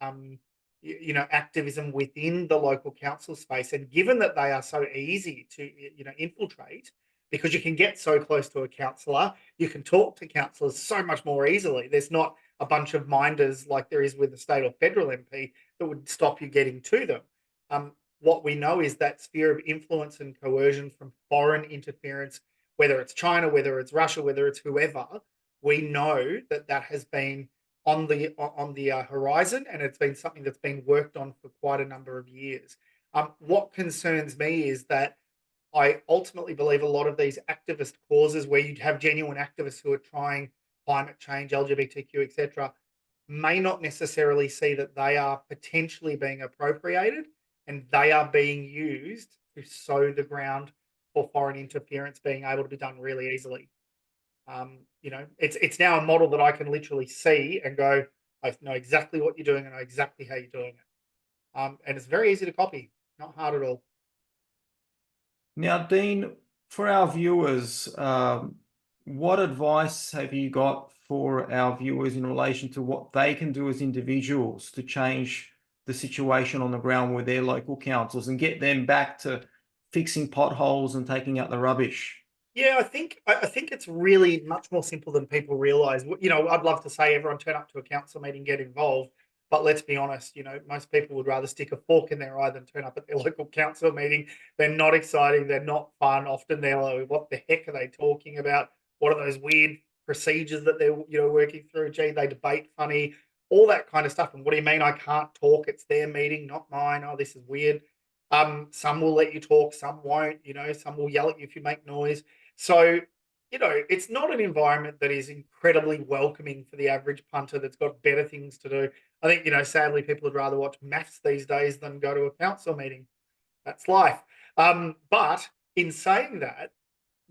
activism within the local council space. And given that they are so easy to infiltrate, because you can get so close to a councillor, you can talk to councillors so much more easily. There's not a bunch of minders like there is with a state or federal MP that would stop you getting to them. What we know is that sphere of influence and coercion from foreign interference, whether it's China, whether it's Russia, whether it's whoever, we know that that has been on the horizon, and it's been something that's been worked on for quite a number of years. What concerns me is that I ultimately believe a lot of these activist causes, where you'd have genuine activists who are trying climate change, LGBTQ, etc., may not necessarily see that they are potentially being appropriated and they are being used to sow the ground for foreign interference being able to be done really easily. It's now a model that I can literally see and go, I know exactly what you're doing and I know exactly how you're doing it. And it's very easy to copy, not hard at all. Now, Dean, for our viewers, what advice have you got for our viewers in relation to what they can do as individuals to change the situation on the ground with their local councils and get them back to fixing potholes and taking out the rubbish? Yeah, I think it's really much more simple than people realize. I'd love to say everyone turn up to a council meeting, get involved, but let's be honest, most people would rather stick a fork in their eye than turn up at their local council meeting. They're not exciting, they're not fun. Often they're like, what the heck are they talking about? What are those weird procedures that they're working through? Gee, they debate funny, all that kind of stuff. And what do you mean I can't talk? It's their meeting, not mine. Oh, this is weird. Some will let you talk, some won't, some will yell at you if you make noise. So, it's not an environment that is incredibly welcoming for the average punter that's got better things to do. I think, sadly, people would rather watch maths these days than go to a council meeting. That's life. But in saying that,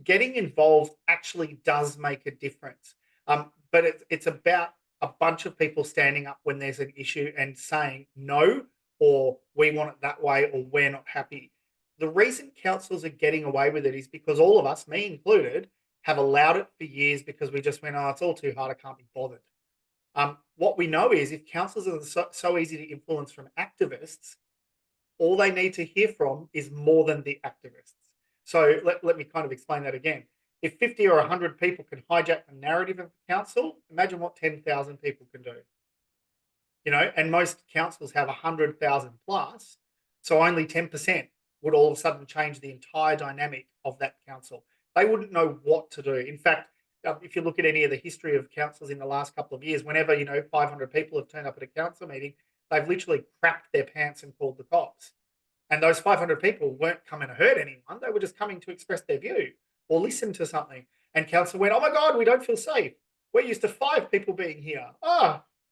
getting involved actually does make a difference. But it's about a bunch of people standing up when there's an issue and saying no, or we want it that way, or we're not happy. The reason councils are getting away with it is because all of us, me included, have allowed it for years because we just went, oh, it's all too hard, I can't be bothered. What we know is if councils are so easy to influence from activists, all they need to hear from is more than the activists. So let me kind of explain that again. If 50 or 100 people can hijack the narrative of the council, imagine what 10,000 people can do. And most councils have 100,000 plus, so only 10% would all of a sudden change the entire dynamic of that council. They wouldn't know what to do. In fact, if you look at any of the history of councils in the last couple of years, whenever 500 people have turned up at a council meeting, they've literally crapped their pants and called the cops. And those 500 people weren't coming to hurt anyone; they were just coming to express their view or listen to something. And council went, "Oh my God, we don't feel safe. We're used to 5 people being here.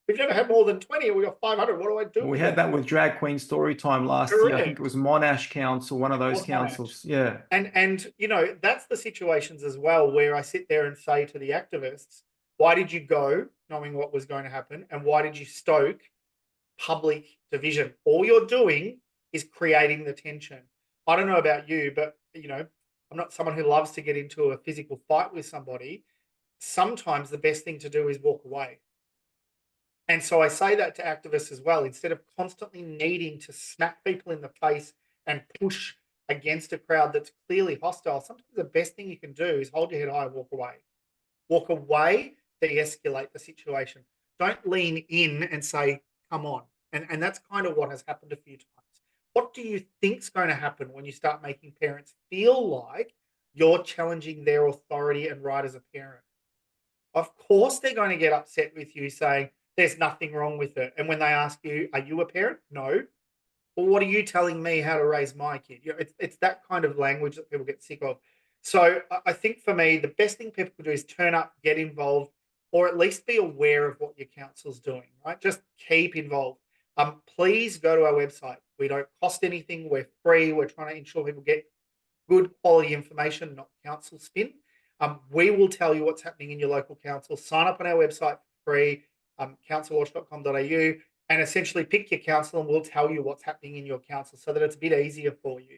We've never had more than 20, and we got 500. What do I do?" We had that with Drag Queen Storytime last year. I think it was Monash Council, one of those councils. Yeah. And that's the situations as well where I sit there and say to the activists, why did you go knowing what was going to happen? And why did you stoke public division? All you're doing is creating the tension. I don't know about you, but I'm not someone who loves to get into a physical fight with somebody. Sometimes the best thing to do is walk away. And so I say that to activists as well. Instead of constantly needing to smack people in the face and push against a crowd that's clearly hostile, sometimes the best thing you can do is hold your head high and walk away. Walk away, de-escalate the situation. Don't lean in and say, come on. And that's kind of what has happened a few times. What do you think's going to happen when you start making parents feel like you're challenging their authority and right as a parent? Of course they're going to get upset with you saying, there's nothing wrong with it. And when they ask you, are you a parent? No. Well, what are you telling me how to raise my kid? It's that kind of language that people get sick of. So I think for me, the best thing people can do is turn up, get involved, or at least be aware of what your council's doing, right? Just keep involved. Please go to our website. We don't cost anything. We're free. We're trying to ensure people get good quality information, not council spin. We will tell you what's happening in your local council. Sign up on our website for free, councilwatch.com.au, and essentially pick your council and we'll tell you what's happening in your council so that it's a bit easier for you.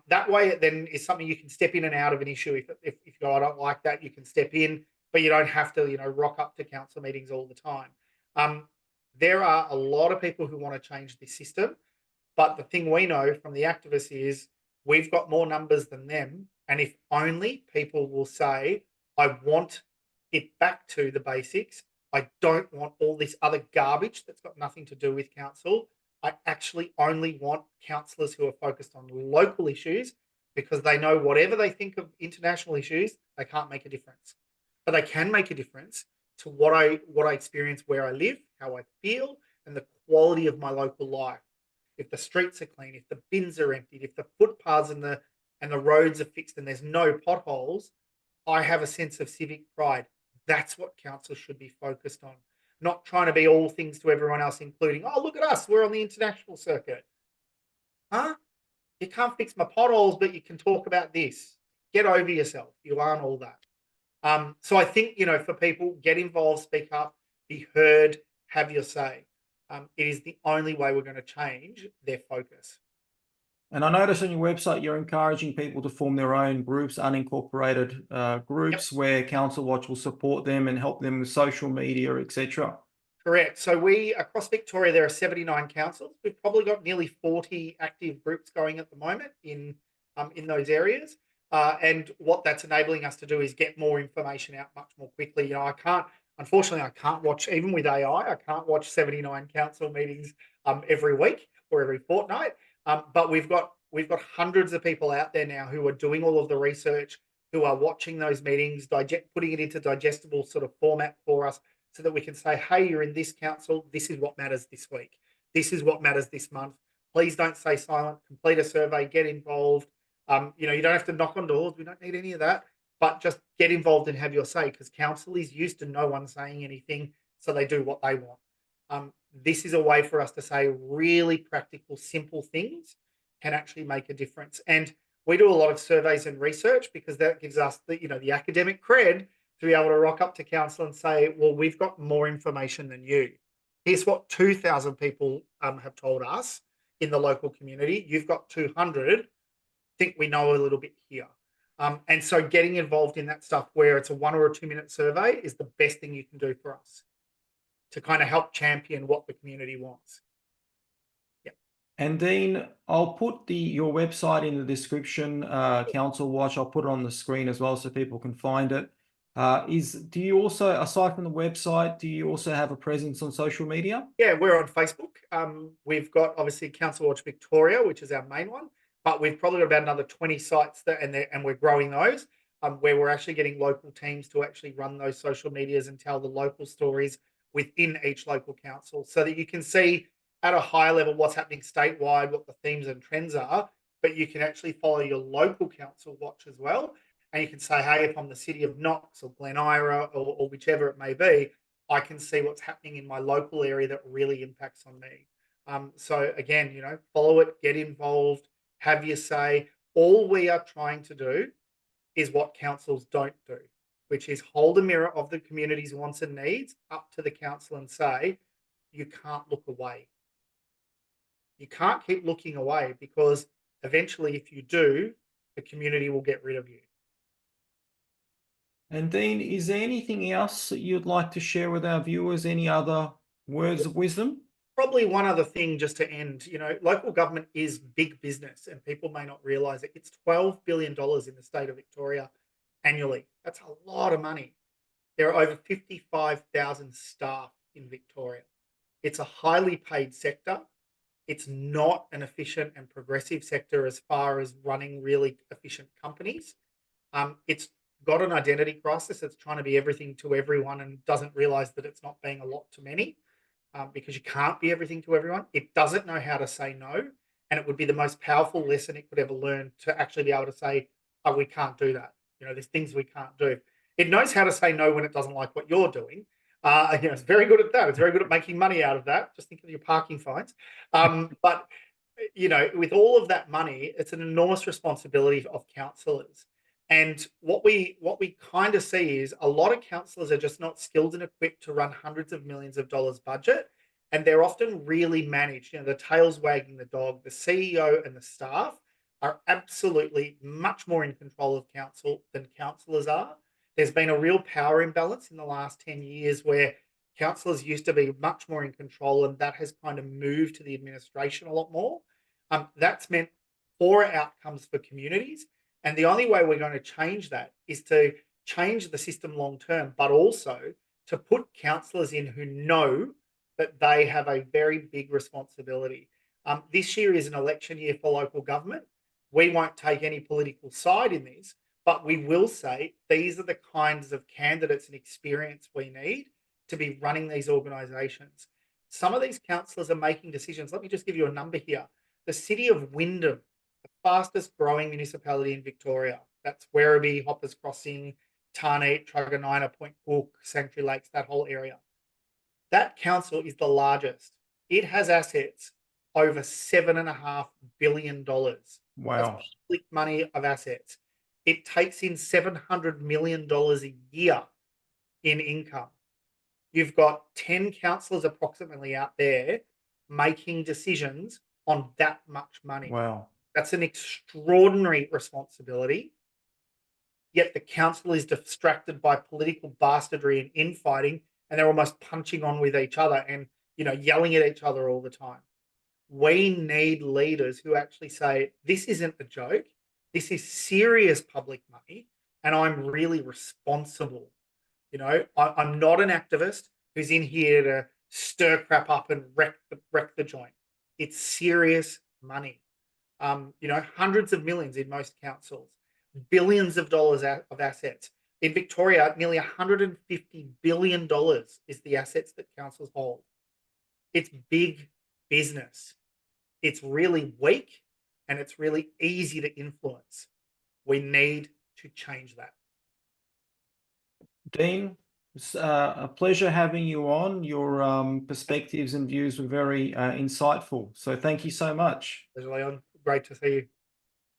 That way it then is something you can step in and out of an issue. If you go, I don't like that, you can step in, but you don't have to, rock up to council meetings all the time. There are a lot of people who want to change this system, but the thing we know from the activists is we've got more numbers than them. And if only people will say, I want it back to the basics. I don't want all this other garbage that's got nothing to do with council. I actually only want councillors who are focused on local issues because they know whatever they think of international issues, they can't make a difference. But they can make a difference to what I experience where I live, how I feel, and the quality of my local life. If the streets are clean, if the bins are emptied, if the footpaths and the roads are fixed and there's no potholes, I have a sense of civic pride. That's what council should be focused on. Not trying to be all things to everyone else, including, oh, look at us, we're on the international circuit. Huh? You can't fix my potholes, but you can talk about this. Get over yourself. You aren't all that. So I think, for people, get involved, speak up, be heard, have your say. It is the only way we're going to change their focus. And I notice on your website, you're encouraging people to form their own groups, unincorporated groups, where Council Watch will support them and help them with social media, etc. Correct. So across Victoria, there are 79 councils. We've probably got nearly 40 active groups going at the moment in those areas. And what that's enabling us to do is get more information out much more quickly. Unfortunately, I can't watch, even with AI, I can't watch 79 council meetings every week or every fortnight. But we've got hundreds of people out there now who are doing all of the research, who are watching those meetings, putting it into digestible sort of format for us so that we can say, hey, you're in this council, this is what matters this week. This is what matters this month. Please don't stay silent, complete a survey, get involved. You don't have to knock on doors. We don't need any of that, but just get involved and have your say, because council is used to no one saying anything, so they do what they want. This is a way for us to say really practical, simple things can actually make a difference. And we do a lot of surveys and research because that gives us the academic cred to be able to rock up to council and say, well, we've got more information than you. Here's what 2,000 people have told us in the local community. You've got 200. Think we know a little bit here. And so getting involved in that stuff where it's a 1 or a 2 minute survey is the best thing you can do for us to kind of help champion what the community wants. Yeah. And Dean, I'll put your website in the description, Council Watch. I'll put it on the screen as well so people can find it. Do you also, aside from the website, do you also have a presence on social media? Yeah, we're on Facebook. We've got obviously Council Watch Victoria, which is our main one, but we've probably got about another 20 sites there, and we're growing those, where we're actually getting local teams to actually run those social medias and tell the local stories within each local council so that you can see at a high level what's happening statewide, what the themes and trends are, but you can actually follow your local council watch as well. And you can say, hey, if I'm the city of Knox or Glen Ira or whichever it may be, I can see what's happening in my local area that really impacts on me. So again, follow it, get involved, have your say. All we are trying to do is what councils don't do, which is hold a mirror of the community's wants and needs up to the council and say, you can't look away. You can't keep looking away, because eventually if you do, the community will get rid of you. And Dean, is there anything else that you'd like to share with our viewers? Any other words of wisdom? Probably one other thing just to end, local government is big business and people may not realise it. It's $12 billion in the state of Victoria annually. That's a lot of money. There are over 55,000 staff in Victoria. It's a highly paid sector. It's not an efficient and progressive sector as far as running really efficient companies. It's got an identity crisis. It's trying to be everything to everyone and doesn't realise that it's not being a lot to many, because you can't be everything to everyone. It doesn't know how to say no, and it would be the most powerful lesson it could ever learn to actually be able to say, oh, we can't do that. There's things we can't do. It knows how to say no when it doesn't like what you're doing. It's very good at that. It's very good at making money out of that. Just think of your parking fines. But with all of that money, it's an enormous responsibility of councillors. And what we kind of see is a lot of councillors are just not skilled and equipped to run hundreds of millions of dollars budget, and they're often really managed. The tail's wagging the dog. The CEO and the staff are absolutely much more in control of council than councillors are. There's been a real power imbalance in the last 10 years where councillors used to be much more in control, and that has kind of moved to the administration a lot more. That's meant poorer outcomes for communities. And the only way we're going to change that is to change the system long term, but also to put councillors in who know that they have a very big responsibility. This year is an election year for local government. We won't take any political side in this, but we will say these are the kinds of candidates and experience we need to be running these organisations. Some of these councillors are making decisions. Let me just give you a number here. The city of Wyndham, the fastest growing municipality in Victoria, that's Werribee, Hoppers Crossing, Tarneit, Truganina, Point Cook, Sanctuary Lakes, that whole area. That council is the largest. It has assets over $7.5 billion. Wow. That's public money of assets. It takes in $700 million a year in income. You've got 10 councillors approximately out there making decisions on that much money. Wow. That's an extraordinary responsibility. Yet the council is distracted by political bastardry and infighting, and they're almost punching on with each other and yelling at each other all the time. We need leaders who actually say, this isn't a joke. This is serious public money, and I'm really responsible. I'm not an activist who's in here to stir crap up and wreck the joint. It's serious money. Hundreds of millions in most councils, billions of dollars of assets. In Victoria, nearly $150 billion is the assets that councils hold. It's big business. It's really weak, and it's really easy to influence. We need to change that. Dean, it's a pleasure having you on. Your perspectives and views were very insightful. So thank you so much. Pleasure, Leon. Great to see you.